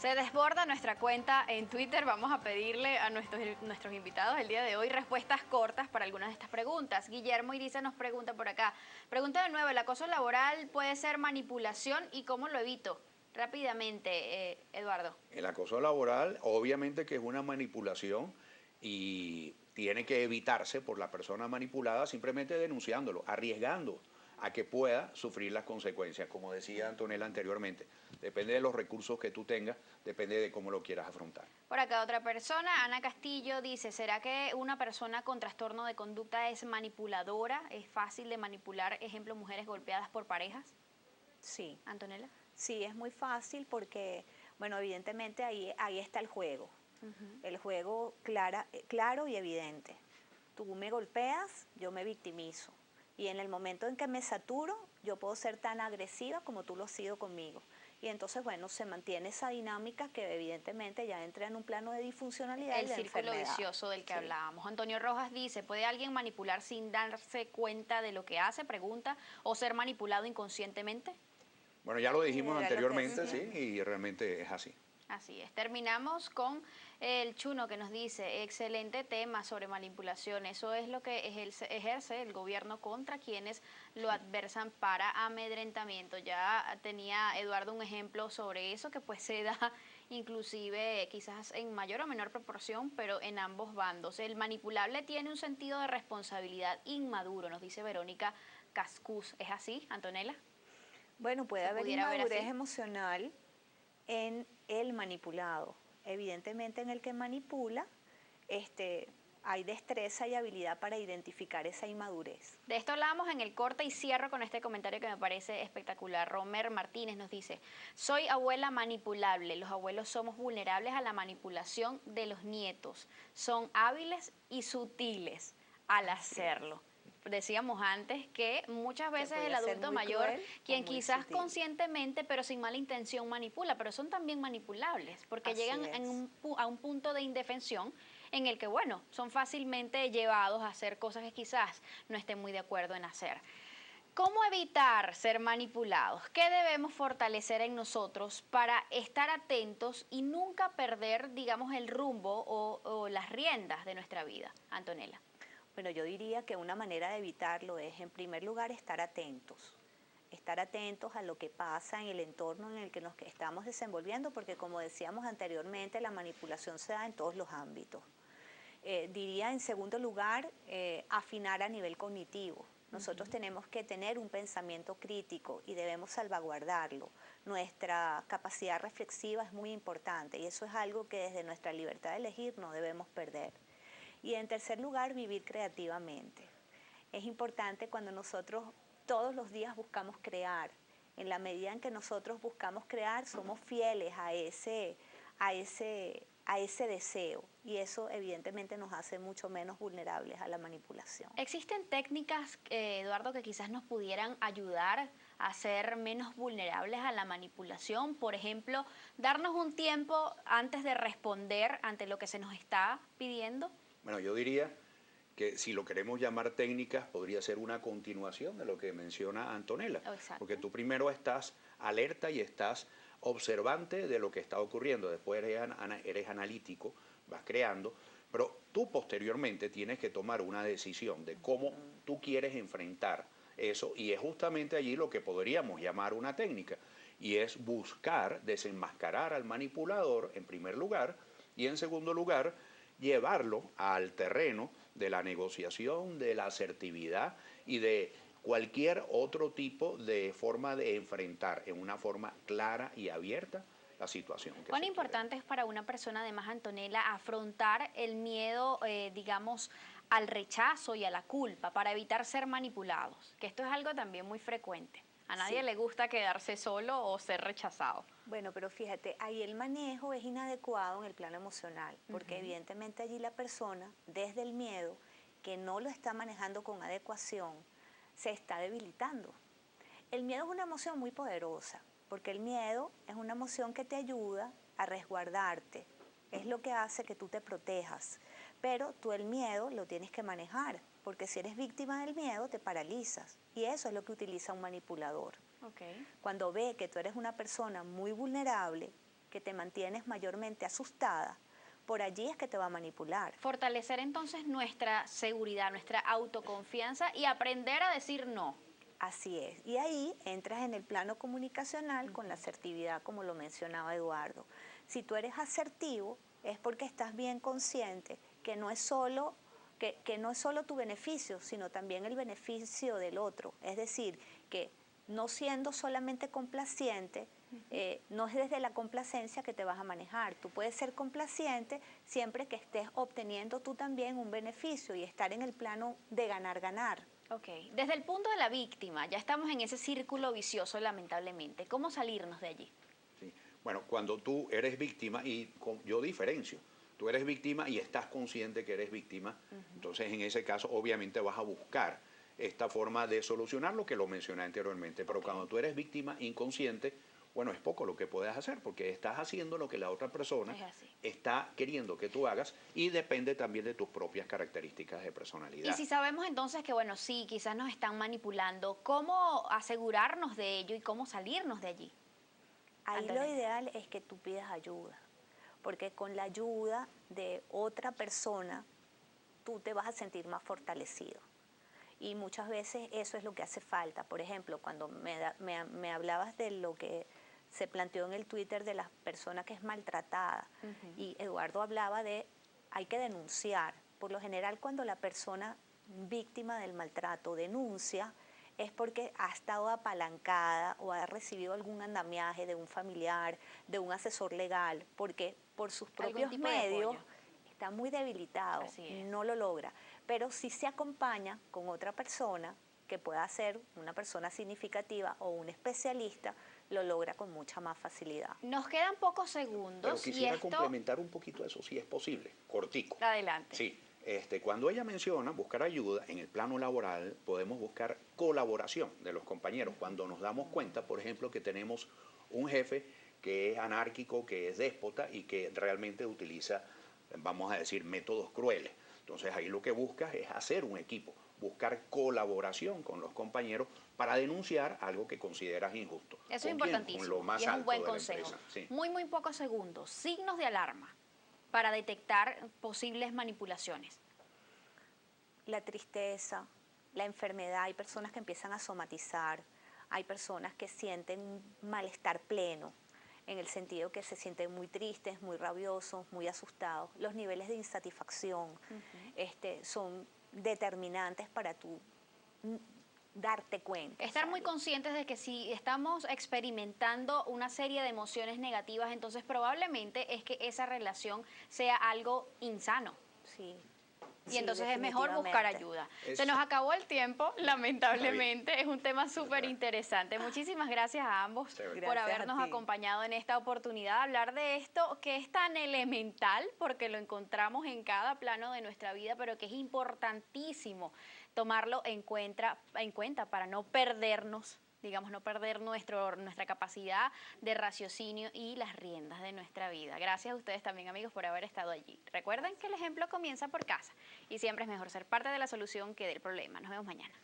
Se desborda nuestra cuenta en Twitter. Vamos a pedirle a nuestros invitados el día de hoy respuestas cortas para algunas de estas preguntas. Guillermo Iriza nos pregunta por acá. Pregunta de nuevo, ¿el acoso laboral puede ser manipulación y cómo lo evito? Rápidamente, Eduardo. El acoso laboral obviamente que es una manipulación y tiene que evitarse por la persona manipulada simplemente denunciándolo, arriesgando a que pueda sufrir las consecuencias. Como decía Antonella anteriormente, depende de los recursos que tú tengas, depende de cómo lo quieras afrontar. Por acá otra persona, Ana Castillo, dice, ¿será que una persona con trastorno de conducta es manipuladora? ¿Es fácil de manipular, ejemplo, mujeres golpeadas por parejas? Sí. Antonella. Sí, es muy fácil porque, bueno, evidentemente ahí está el juego. El juego claro y evidente. Tú me golpeas, yo me victimizo. Y en el momento en que me saturo, yo puedo ser tan agresiva como tú lo has sido conmigo. Y entonces, bueno, se mantiene esa dinámica que evidentemente ya entra en un plano de disfuncionalidad y de círculo enfermedad. Vicioso del que hablábamos. Antonio Rojas dice, ¿puede alguien manipular sin darse cuenta de lo que hace? Pregunta, ¿o ser manipulado inconscientemente? Bueno, ya lo dijimos Era lo que anteriormente, decía. sí, y realmente es así. Así es. Terminamos con el Chuno que nos dice, excelente tema sobre manipulación. Eso es lo que ejerce el gobierno contra quienes lo adversan para amedrentamiento. Ya tenía Eduardo un ejemplo sobre eso que pues se da inclusive quizás en mayor o menor proporción, pero en ambos bandos. El manipulable tiene un sentido de responsabilidad inmaduro, nos dice Verónica Cascús. ¿Es así, Antonella? Bueno, puede haber pudiera ver inmadurez así. emocional en el manipulado. Evidentemente en el que manipula, hay destreza y habilidad para identificar esa inmadurez. De esto hablábamos en el corte y cierro con este comentario que me parece espectacular. Romer Martínez nos dice, soy abuela manipulable, los abuelos somos vulnerables a la manipulación de los nietos, son hábiles y sutiles al hacerlo. Decíamos antes que muchas veces el adulto mayor, quien quizás sutil, conscientemente pero sin mala intención manipula, pero son también manipulables porque así llegan a un punto de indefensión en el que, bueno, son fácilmente llevados a hacer cosas que quizás no estén muy de acuerdo en hacer. ¿Cómo evitar ser manipulados? ¿Qué debemos fortalecer en nosotros para estar atentos y nunca perder, digamos, el rumbo o las riendas de nuestra vida? Antonella. Bueno, yo diría que una manera de evitarlo es, en primer lugar, estar atentos a lo que pasa en el entorno en el que nos estamos desenvolviendo, porque como decíamos anteriormente, la manipulación se da en todos los ámbitos. Diría, en segundo lugar, afinar a nivel cognitivo. Nosotros tenemos que tener un pensamiento crítico y debemos salvaguardarlo. Nuestra capacidad reflexiva es muy importante y eso es algo que desde nuestra libertad de elegir no debemos perder. Y en tercer lugar, vivir creativamente. Es importante cuando nosotros todos los días buscamos crear. En la medida en que nosotros buscamos crear, somos fieles a ese deseo. Y eso evidentemente nos hace mucho menos vulnerables a la manipulación. ¿Existen técnicas, Eduardo, que quizás nos pudieran ayudar a ser menos vulnerables a la manipulación? Por ejemplo, darnos un tiempo antes de responder ante lo que se nos está pidiendo. Bueno, yo diría que si lo queremos llamar técnicas, podría ser una continuación de lo que menciona Antonella. Exacto. Porque tú primero estás alerta y estás observante de lo que está ocurriendo, después eres analítico, vas creando, pero tú posteriormente tienes que tomar una decisión de cómo tú quieres enfrentar eso, y es justamente allí lo que podríamos llamar una técnica, y es buscar desenmascarar al manipulador en primer lugar, y en segundo lugar, llevarlo al terreno de la negociación, de la asertividad y de cualquier otro tipo de forma de enfrentar en una forma clara y abierta la situación. ¿Cuán importante es para una persona, además, Antonella, afrontar el miedo, digamos, al rechazo y a la culpa para evitar ser manipulados? Que esto es algo también muy frecuente. A nadie le gusta quedarse solo o ser rechazado. Bueno, pero fíjate, ahí el manejo es inadecuado en el plano emocional, porque evidentemente allí la persona, desde el miedo, que no lo está manejando con adecuación, se está debilitando. El miedo es una emoción muy poderosa, porque el miedo es una emoción que te ayuda a resguardarte, es lo que hace que tú te protejas, pero tú el miedo lo tienes que manejar, porque si eres víctima del miedo te paralizas, y eso es lo que utiliza un manipulador. Okay. Cuando ve que tú eres una persona muy vulnerable, que te mantienes mayormente asustada, por allí es que te va a manipular. Fortalecer entonces nuestra seguridad, nuestra autoconfianza y aprender a decir no. Así es. Y ahí entras en el plano comunicacional con la asertividad, como lo mencionaba Eduardo. Si tú eres asertivo, es porque estás bien consciente que no es solo, que no es solo tu beneficio, sino también el beneficio del otro. Es decir, que no siendo solamente complaciente, no es desde la complacencia que te vas a manejar. Tú puedes ser complaciente siempre que estés obteniendo tú también un beneficio y estar en el plano de ganar-ganar. Ok, desde el punto de la víctima, ya estamos en ese círculo vicioso lamentablemente. ¿Cómo salirnos de allí? ¿Sí? Bueno, cuando tú eres víctima, yo diferencio, tú eres víctima y estás consciente que eres víctima, entonces en ese caso obviamente vas a buscar esta forma de solucionar lo que lo mencioné anteriormente, pero cuando tú eres víctima inconsciente, bueno, es poco lo que puedes hacer porque estás haciendo lo que la otra persona está queriendo que tú hagas y depende también de tus propias características de personalidad. Y si sabemos entonces que, bueno, sí, quizás nos están manipulando, ¿cómo asegurarnos de ello y cómo salirnos de allí? Ahí lo ideal es que tú pidas ayuda, porque con la ayuda de otra persona tú te vas a sentir más fortalecido. Y muchas veces eso es lo que hace falta. Por ejemplo, cuando me hablabas de lo que se planteó en el Twitter de la persona que es maltratada, y Eduardo hablaba de hay que denunciar. Por lo general, cuando la persona víctima del maltrato denuncia, es porque ha estado apalancada o ha recibido algún andamiaje de un familiar, de un asesor legal, porque por sus propios medios está muy debilitado, no lo logra. Pero si se acompaña con otra persona que pueda ser una persona significativa o un especialista, lo logra con mucha más facilidad. Nos quedan pocos segundos. Pero quisiera complementar un poquito eso, si es posible, cortico. Adelante. Sí, cuando ella menciona buscar ayuda en el plano laboral, podemos buscar colaboración de los compañeros. Cuando nos damos cuenta, por ejemplo, que tenemos un jefe que es anárquico, que es déspota y que realmente utiliza, vamos a decir, métodos crueles. Entonces ahí lo que buscas es hacer un equipo, buscar colaboración con los compañeros para denunciar algo que consideras injusto. Eso es importantísimo, con lo más y es un alto buen de la consejo. empresa. Sí. Muy pocos segundos. Signos de alarma para detectar posibles manipulaciones. La tristeza, la enfermedad, hay personas que empiezan a somatizar, hay personas que sienten un malestar pleno, en el sentido que se sienten muy tristes, muy rabiosos, muy asustados. Los niveles de insatisfacción son determinantes para tú darte cuenta. Estar muy conscientes de que si estamos experimentando una serie de emociones negativas, entonces probablemente es que esa relación sea algo insano. Sí. Y entonces es mejor buscar ayuda. Se nos acabó el tiempo, lamentablemente. Es un tema súper interesante. Muchísimas gracias a ambos por habernos acompañado en esta oportunidad, hablar de esto que es tan elemental, porque lo encontramos en cada plano de nuestra vida, pero que es importantísimo tomarlo en cuenta para no perdernos, digamos, no perder nuestra capacidad de raciocinio y las riendas de nuestra vida. Gracias a ustedes también, amigos, por haber estado allí. Recuerden que el ejemplo comienza por casa y siempre es mejor ser parte de la solución que del problema. Nos vemos mañana.